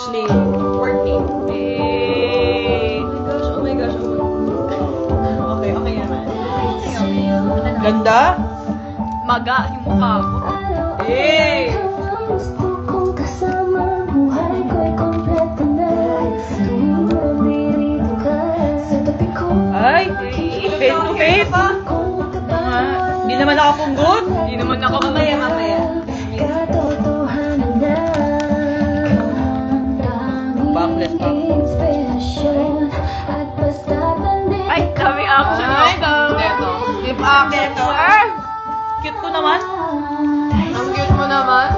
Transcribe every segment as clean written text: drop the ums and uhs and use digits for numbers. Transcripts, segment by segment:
Slay. Working. Hey. Oh my gosh, oh my gosh. Okay, okay naman. Ganda? Maga yung mukha ko. Hey! Ay, face to face. Hindi naman nakapunggot. Hindi naman ako mamaya. Backless pa. Ay, kami action. Ay, Deto. If action. Cute ko naman. Ang cute mo naman.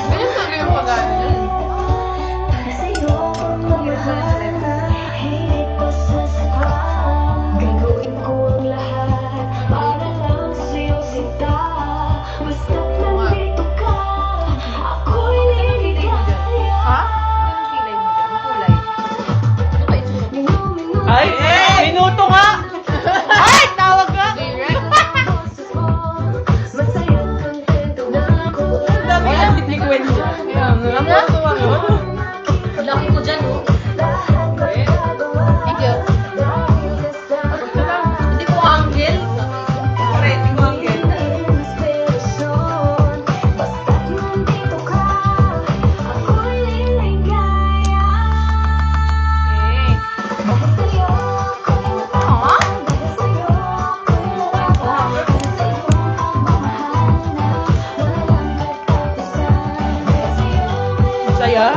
Ganyan sabi yung pag-ano niya. Ha? Anong kilay mo dyan? Ang kulay? Ano ba itsura mo? Ay, minuto nga. Ay, tawag ka. Direct? Dami ang liquid niya. Ang matuwa mo. Laki ko dyan, oh. Thank you. Hindi ko angle. Correct, hindi ko ang get. Saya.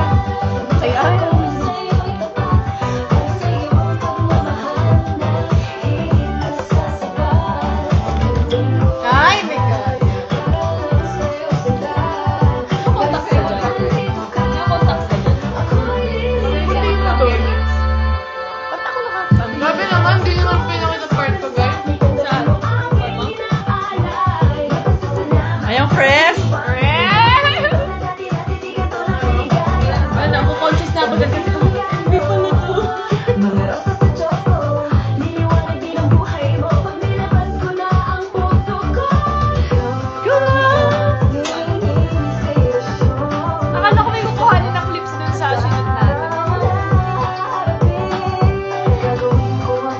Saya. Ay, my God. Contact ka dyan. Yung contact ka dyan. Puti mo to. Ba't ako nakakita? Grabe naman, hindi naman pinakita part ko, guys. Saan? Ayong fresh. Ano, ako conscious na ako dyan kasi Hindi pa na to. akala ko may kukuhanin ng clips dun sa sunod natin.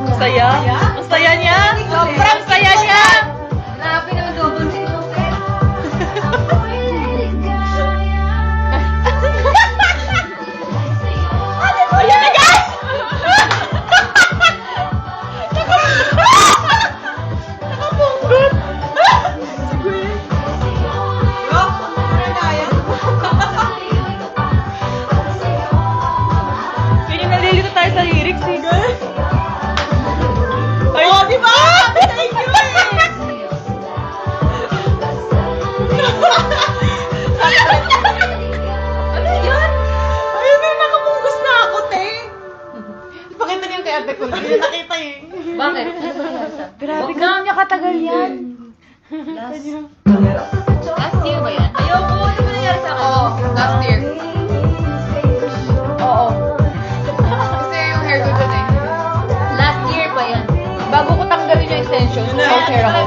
Ang saya. Ang saya niya. Sobrang saya niya. Grabe naman double six. Ayan na guys! Nakapunggot! Kaya nalilito tayo sa lyrics eh, guys. Ay, oh, di ba? Thank you Ano yan? Ayun na, nakapunggos na ako, te. Pakita niyo kay ate ko. Hindi nakita eh. Bakit? Ano ba yan? Grabe ka. niya katagal yan. Last year ba yan? Ayoko. Ano ba nangyari sa akin? Oo, last year. Oo. Kasi yung hair ko dun eh. Last year pa yan. Bago ko tanggalin yung extension, long hair ako.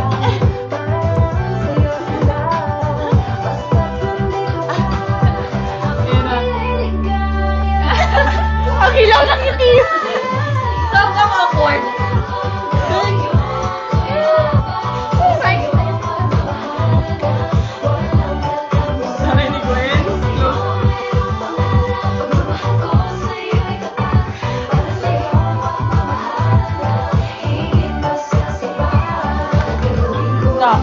Ang hilaw ng ngiti. Sobrang awkward. Sabi ni Gwen. Stop.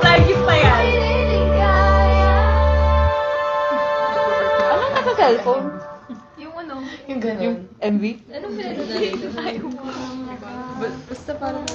Lagi pa yan. Anong naka-cellphone? Yung ano? Yung gano'n. MV? Anong pinag-dito? Ayaw mo. Basta parang...